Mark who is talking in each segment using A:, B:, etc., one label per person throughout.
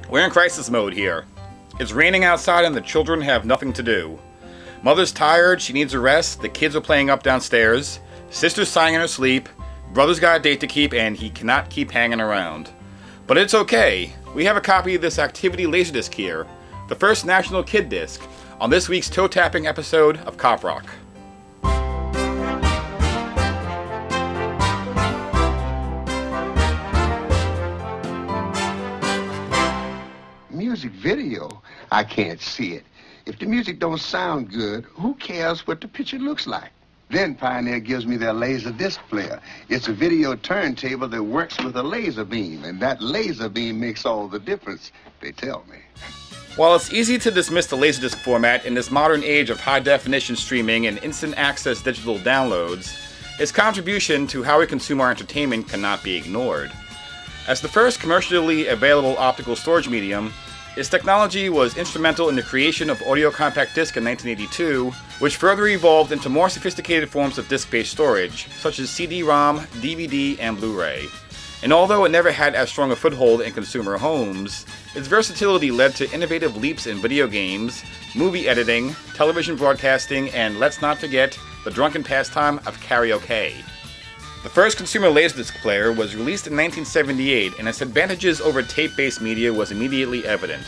A: We're in crisis mode here. It's raining outside and the children have nothing to do. Mother's tired, she needs a rest, the kids are playing up downstairs, sister's sighing in her sleep, brother's got a date to keep, and he cannot keep hanging around. But it's okay. We have a copy of this activity Laserdisc here, the First National Kidisc, on this week's toe-tapping episode of Cop Rock.
B: Music video, I can't see it. If the music don't sound good, who cares what the picture looks like? Then Pioneer gives me their Laserdisc player. It's a video turntable that works with a laser beam, and that laser beam makes all the difference, they tell me.
A: While it's easy to dismiss the Laserdisc format in this modern age of high-definition streaming and instant access digital downloads, its contribution to how we consume our entertainment cannot be ignored. As the first commercially available optical storage medium, its technology was instrumental in the creation of audio compact disc in 1982, which further evolved into more sophisticated forms of disc-based storage, such as CD-ROM, DVD, and Blu-ray. And although it never had as strong a foothold in consumer homes, its versatility led to innovative leaps in video games, movie editing, television broadcasting, and let's not forget the drunken pastime of karaoke. The first consumer Laserdisc player was released in 1978, and its advantages over tape-based media was immediately evident.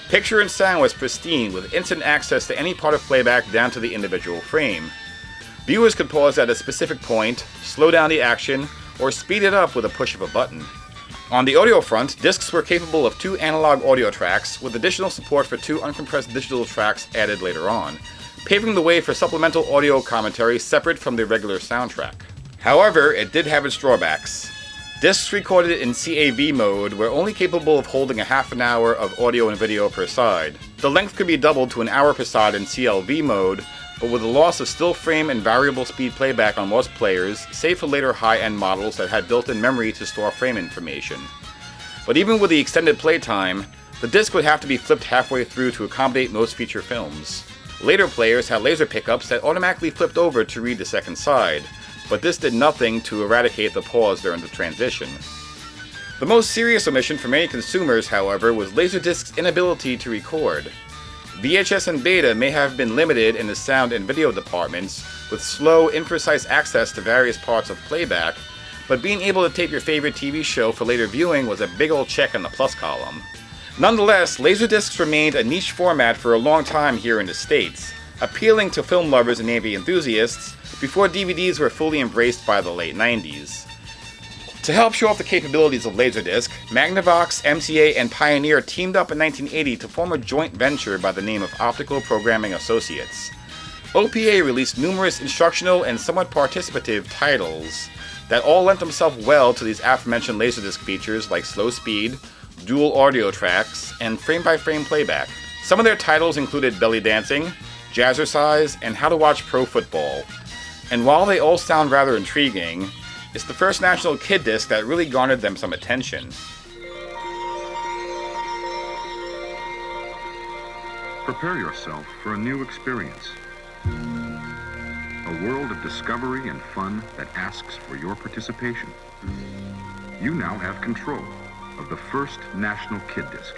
A: Picture and sound was pristine, with instant access to any part of playback down to the individual frame. Viewers could pause at a specific point, slow down the action, or speed it up with a push of a button. On the audio front, discs were capable of 2 analog audio tracks, with additional support for 2 uncompressed digital tracks added later on, paving the way for supplemental audio commentary separate from the regular soundtrack. However, it did have its drawbacks. Discs recorded in CAV mode were only capable of holding a half an hour of audio and video per side. The length could be doubled to an hour per side in CLV mode, but with the loss of still frame and variable speed playback on most players, save for later high-end models that had built-in memory to store frame information. But even with the extended playtime, the disc would have to be flipped halfway through to accommodate most feature films. Later players had laser pickups that automatically flipped over to read the second side, but this did nothing to eradicate the pause during the transition. The most serious omission for many consumers, however, was Laserdisc's inability to record. VHS and Beta may have been limited in the sound and video departments, with slow, imprecise access to various parts of playback, but being able to tape your favorite TV show for later viewing was a big old check in the plus column. Nonetheless, Laserdiscs remained a niche format for a long time here in the States, appealing to film lovers and AV enthusiasts, before DVDs were fully embraced by the late 90s. To help show off the capabilities of Laserdisc, Magnavox, MCA, and Pioneer teamed up in 1980 to form a joint venture by the name of Optical Programming Associates. OPA released numerous instructional and somewhat participative titles that all lent themselves well to these aforementioned Laserdisc features like slow speed, dual audio tracks, and frame-by-frame playback. Some of their titles included Belly Dancing, Jazzercise, and How to Watch Pro Football. And while they all sound rather intriguing, it's the First National Kidisc that really garnered them some attention.
C: Prepare yourself for a new experience. A world of discovery and fun that asks for your participation. You now have control of the First National Kidisc.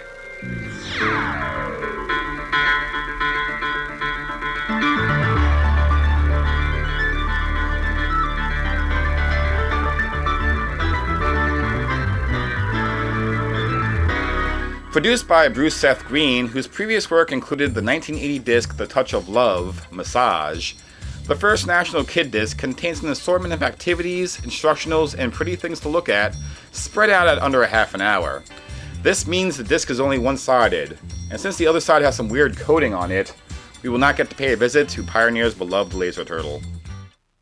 A: Produced by Bruce Seth Green, whose previous work included the 1980 disc The Touch of Love, Massage, the First National Kidisc contains an assortment of activities, instructionals, and pretty things to look at, spread out at under a half an hour. This means the disc is only one-sided, and since the other side has some weird coating on it, we will not get to pay a visit to Pioneer's beloved Laser Turtle.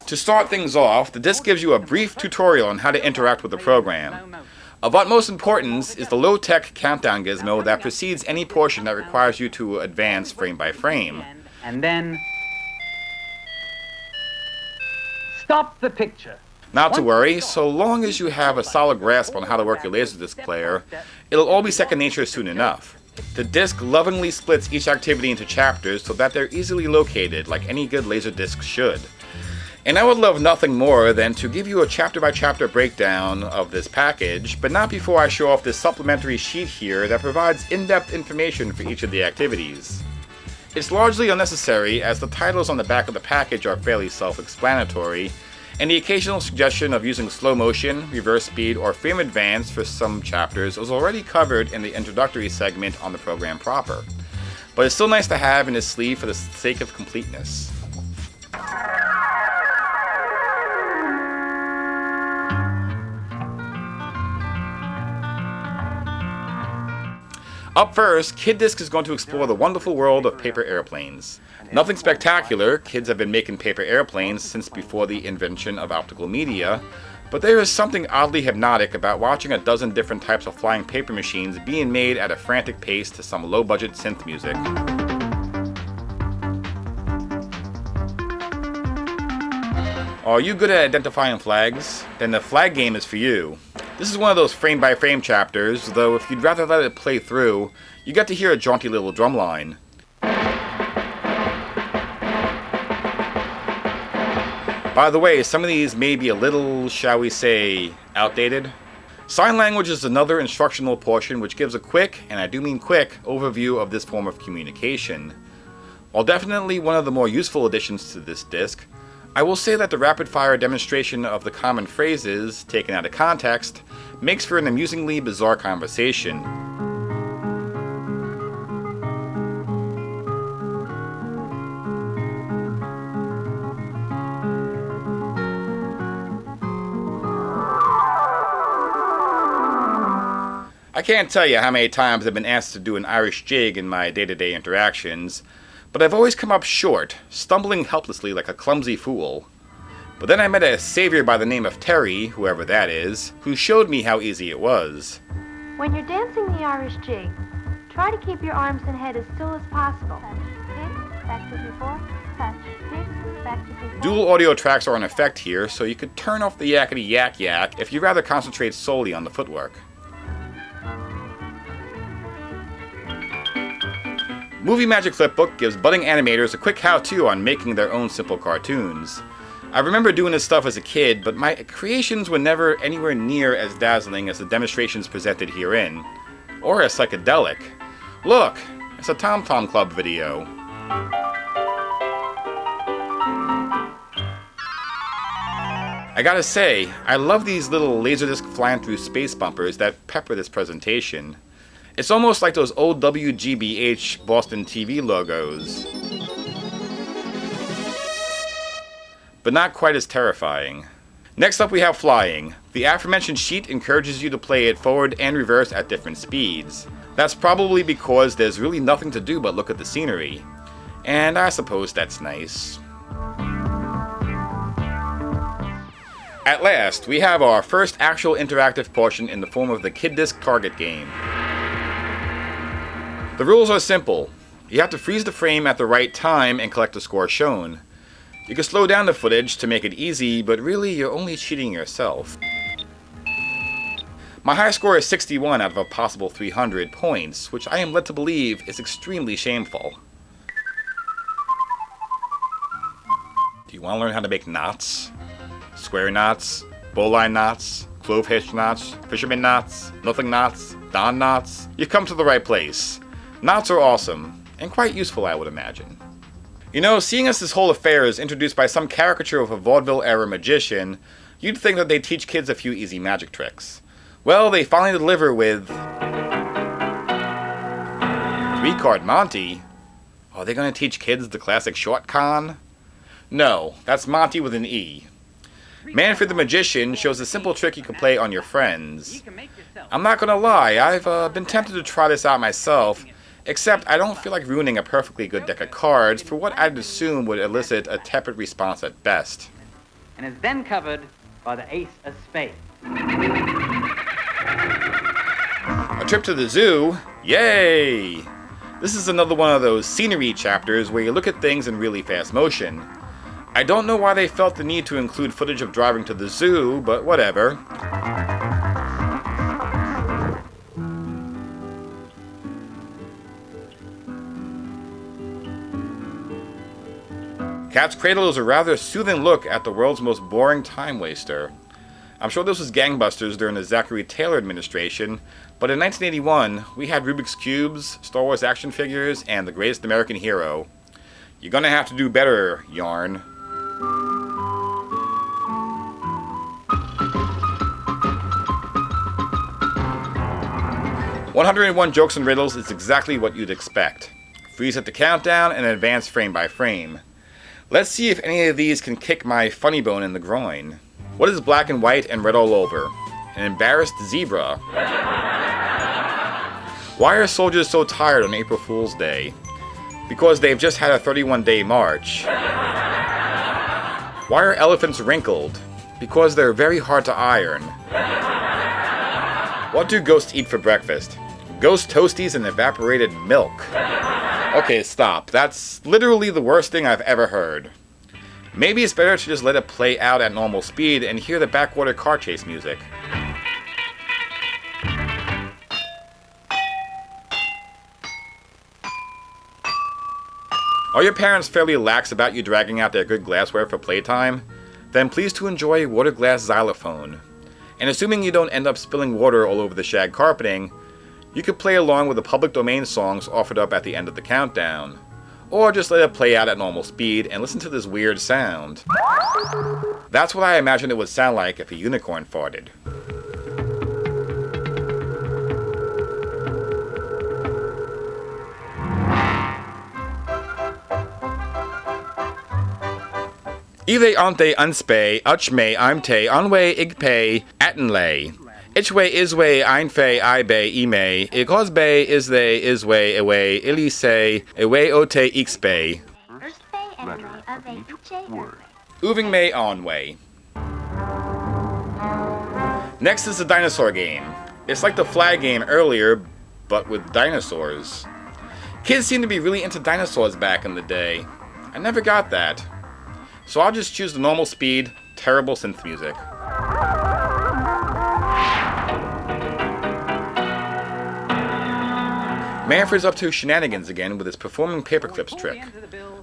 A: To start things off, the disc gives you a brief tutorial on how to interact with the program. Of utmost importance is the low-tech countdown gizmo that precedes any portion that requires you to advance frame by frame.
D: And then stop the picture.
A: Not to worry, so long as you have a solid grasp on how to work your Laserdisc player, it'll all be second nature soon enough. The disc lovingly splits each activity into chapters so that they're easily located like any good Laserdisc should. And I would love nothing more than to give you a chapter-by-chapter breakdown of this package, but not before I show off this supplementary sheet here that provides in-depth information for each of the activities. It's largely unnecessary as the titles on the back of the package are fairly self-explanatory, and the occasional suggestion of using slow motion, reverse speed, or frame advance for some chapters was already covered in the introductory segment on the program proper. But it's still nice to have in his sleeve for the sake of completeness. Up first, Kidisc is going to explore the wonderful world of paper airplanes. Nothing spectacular, kids have been making paper airplanes since before the invention of optical media, but there is something oddly hypnotic about watching a dozen different types of flying paper machines being made at a frantic pace to some low-budget synth music. Are you good at identifying flags? Then the flag game is for you. This is one of those frame-by-frame chapters, though if you'd rather let it play through, you get to hear a jaunty little drum line. By the way, some of these may be a little, shall we say, outdated. Sign language is another instructional portion which gives a quick, and I do mean quick, overview of this form of communication. While definitely one of the more useful additions to this disc, I will say that the rapid-fire demonstration of the common phrases, taken out of context, makes for an amusingly bizarre conversation. I can't tell you how many times I've been asked to do an Irish jig in my day-to-day interactions, but I've always come up short, stumbling helplessly like a clumsy fool. But then I met a savior by the name of Terry, whoever that is, who showed me how easy it was.
E: When you're dancing the Irish jig, try to keep your arms and head as still as possible. Touch, kick, back to before, touch, kick, back to before.
A: Dual audio tracks are in effect here, so you could turn off the yakety yak yak if you'd rather concentrate solely on the footwork. Movie Magic Flipbook gives budding animators a quick how-to on making their own simple cartoons. I remember doing this stuff as a kid, but my creations were never anywhere near as dazzling as the demonstrations presented herein. Or as psychedelic. Look, it's a Tom Tom Club video. I gotta say, I love these little Laserdisc flying through space bumpers that pepper this presentation. It's almost like those old WGBH Boston TV logos. But not quite as terrifying. Next up we have flying. The aforementioned sheet encourages you to play it forward and reverse at different speeds. That's probably because there's really nothing to do but look at the scenery. And I suppose that's nice. At last, we have our first actual interactive portion in the form of the Kidisc target game. The rules are simple. You have to freeze the frame at the right time and collect the score shown. You can slow down the footage to make it easy, but really you're only cheating yourself. My high score is 61 out of a possible 300 points, which I am led to believe is extremely shameful. Do you want to learn how to make knots? Square knots? Bowline knots? Clove hitch knots? Fisherman knots? Nothing knots? Don knots? You've come to the right place. Knots are awesome, and quite useful, I would imagine. You know, seeing as this whole affair is introduced by some caricature of a vaudeville-era magician, you'd think that they'd teach kids a few easy magic tricks. Well, they finally deliver with... 3-card Monty? Are they going to teach kids the classic short con? No, that's Monty with an E. Manfred the Magician shows a simple trick you can play on your friends. I'm not going to lie, I've been tempted to try this out myself, except I don't feel like ruining a perfectly good deck of cards for what I'd assume would elicit a tepid response at best.
D: And is then covered by the ace of spades.
A: A trip to the zoo? Yay! This is another one of those scenery chapters where you look at things in really fast motion. I don't know why they felt the need to include footage of driving to the zoo, but whatever. Cat's Cradle is a rather soothing look at the world's most boring time waster. I'm sure this was gangbusters during the Zachary Taylor administration, but in 1981, we had Rubik's Cubes, Star Wars action figures, and The Greatest American Hero. You're gonna have to do better, Yarn. "101 Jokes and Riddles" is exactly what you'd expect. Freeze at the countdown and advance frame by frame. Let's see if any of these can kick my funny bone in the groin. What is black and white and red all over? An embarrassed zebra. Why are soldiers so tired on April Fool's Day? Because they've just had a 31-day march. Why are elephants wrinkled? Because they're very hard to iron. What do ghosts eat for breakfast? Ghost toasties and evaporated milk. Okay, stop. That's literally the worst thing I've ever heard. Maybe it's better to just let it play out at normal speed and hear the backwater car chase music. Are your parents fairly lax about you dragging out their good glassware for playtime? Then please to enjoy a water glass xylophone. And assuming you don't end up spilling water all over the shag carpeting, you could play along with the public domain songs offered up at the end of the countdown. Or just let it play out at normal speed and listen to this weird sound. That's what I imagine it would sound like if a unicorn farted. Ide ante unspe, uchme imte, onwe igpe, atenlay. Ichwe iswe einfe ibe ime, igosbe isde iswe ewe ilise, ewe ote ixpe.
C: Letter of each word.
A: Uving me onway. Next is the dinosaur game. It's like the flag game earlier, but with dinosaurs. Kids seem to be really into dinosaurs back in the day. I never got that. So I'll just choose the normal speed, terrible synth music. Manfred's up to shenanigans again with his performing paperclips trick.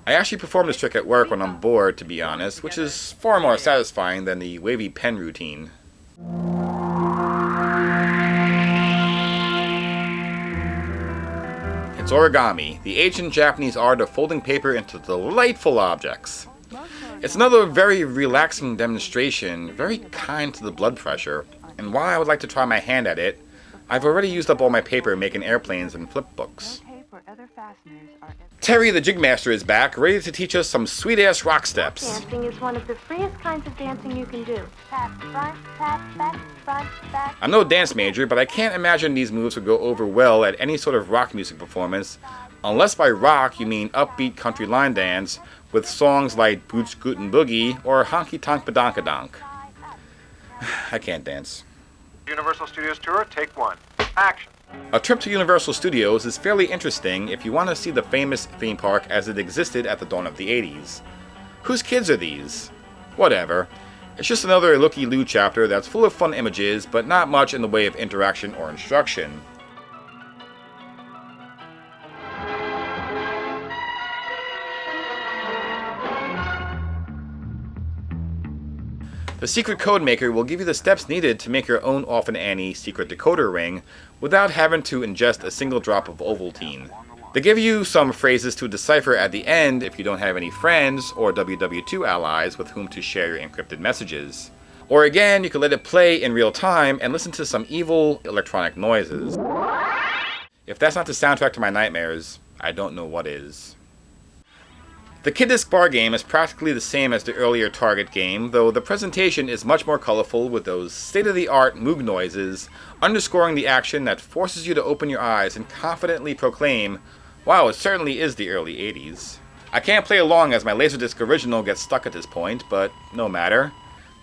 A: I actually perform this trick at work when I'm bored, to be honest, which is far more satisfying than the wavy pen routine. It's origami, the ancient Japanese art of folding paper into delightful objects. It's another very relaxing demonstration, very kind to the blood pressure, and while I would like to try my hand at it, I've already used up all my paper making airplanes and flip books. Terry the Jigmaster is back, ready to teach us some sweet-ass rock steps.
E: Dancing is one of the freest kinds of dancing you can do. Tap, front, back.
A: I'm no dance major, but I can't imagine these moves would go over well at any sort of rock music performance, unless by rock you mean upbeat country line dance with songs like Boots Scootin' Boogie or Honky Tonk Badonkadonk. I can't dance.
F: Universal Studios Tour, take one. Action.
A: A trip to Universal Studios is fairly interesting if you want to see the famous theme park as it existed at the dawn of the 80s. Whose kids are these? Whatever. It's just another looky-loo chapter that's full of fun images, but not much in the way of interaction or instruction. The secret code maker will give you the steps needed to make your own Orphan Annie secret decoder ring without having to ingest a single drop of Ovaltine. They give you some phrases to decipher at the end if you don't have any friends or WW2 allies with whom to share your encrypted messages. Or again, you can let it play in real time and listen to some evil electronic noises. If that's not the soundtrack to my nightmares, I don't know what is. The Kidisc bar game is practically the same as the earlier Target game, though the presentation is much more colorful with those state-of-the-art Moog noises, underscoring the action that forces you to open your eyes and confidently proclaim, wow, it certainly is the early 80s. I can't play along as my Laserdisc original gets stuck at this point, but no matter.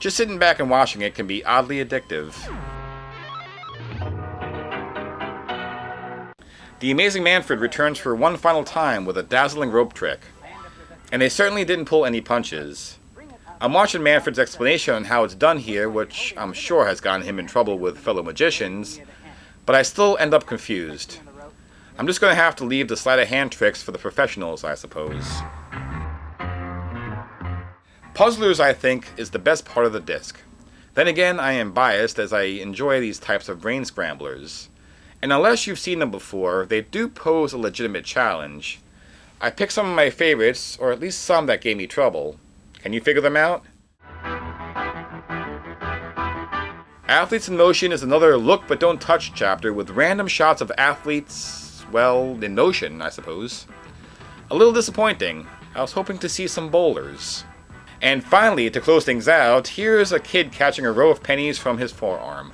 A: Just sitting back and watching it can be oddly addictive. The Amazing Manfred returns for one final time with a dazzling rope trick. And they certainly didn't pull any punches. I'm watching Manfred's explanation on how it's done here, which I'm sure has gotten him in trouble with fellow magicians, but I still end up confused. I'm just going to have to leave the sleight of hand tricks for the professionals, I suppose. Puzzlers, I think, is the best part of the disc. Then again, I am biased as I enjoy these types of brain scramblers. And unless you've seen them before, they do pose a legitimate challenge. I picked some of my favorites, or at least some that gave me trouble. Can you figure them out? Athletes in Motion is another look but don't touch chapter with random shots of athletes, well, in motion, I suppose. A little disappointing. I was hoping to see some bowlers. And finally, to close things out, here's a kid catching a row of pennies from his forearm.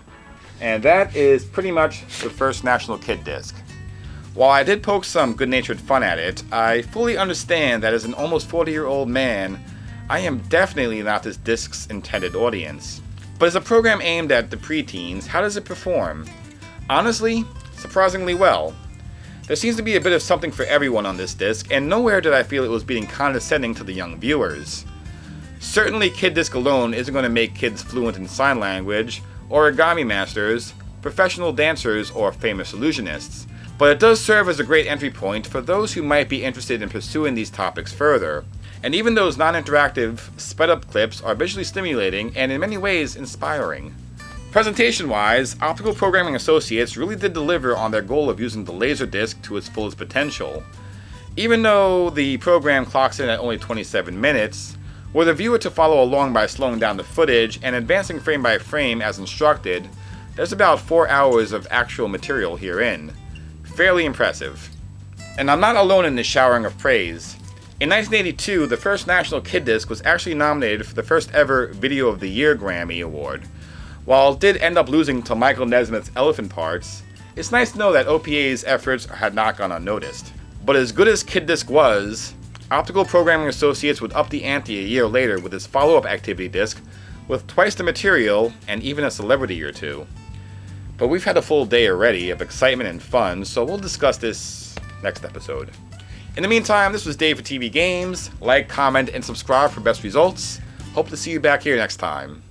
A: And that is pretty much the First National Kidisc. While I did poke some good-natured fun at it, I fully understand that as an almost 40-year-old man, I am definitely not this disc's intended audience. But as a program aimed at the preteens, how does it perform? Honestly, surprisingly well. There seems to be a bit of something for everyone on this disc, and nowhere did I feel it was being condescending to the young viewers. Certainly Kidisc alone isn't going to make kids fluent in sign language, origami masters, professional dancers, or famous illusionists, but it does serve as a great entry point for those who might be interested in pursuing these topics further. And even those non-interactive, sped-up clips are visually stimulating and in many ways inspiring. Presentation-wise, Optical Programming Associates really did deliver on their goal of using the Laserdisc to its fullest potential. Even though the program clocks in at only 27 minutes, were the viewer to follow along by slowing down the footage and advancing frame by frame as instructed, there's about 4 hours of actual material herein. Fairly impressive. And I'm not alone in this showering of praise. In 1982, the First National Kidisc was actually nominated for the first ever Video of the Year Grammy Award. While it did end up losing to Michael Nesmith's Elephant Parts, it's nice to know that OPA's efforts had not gone unnoticed. But as good as Kidisc was, Optical Programming Associates would up the ante a year later with its follow-up activity disc with twice the material and even a celebrity or two. But we've had a full day already of excitement and fun, so we'll discuss this next episode. In the meantime, this was Dave for TV Games. Like, comment, and subscribe for best results. Hope to see you back here next time.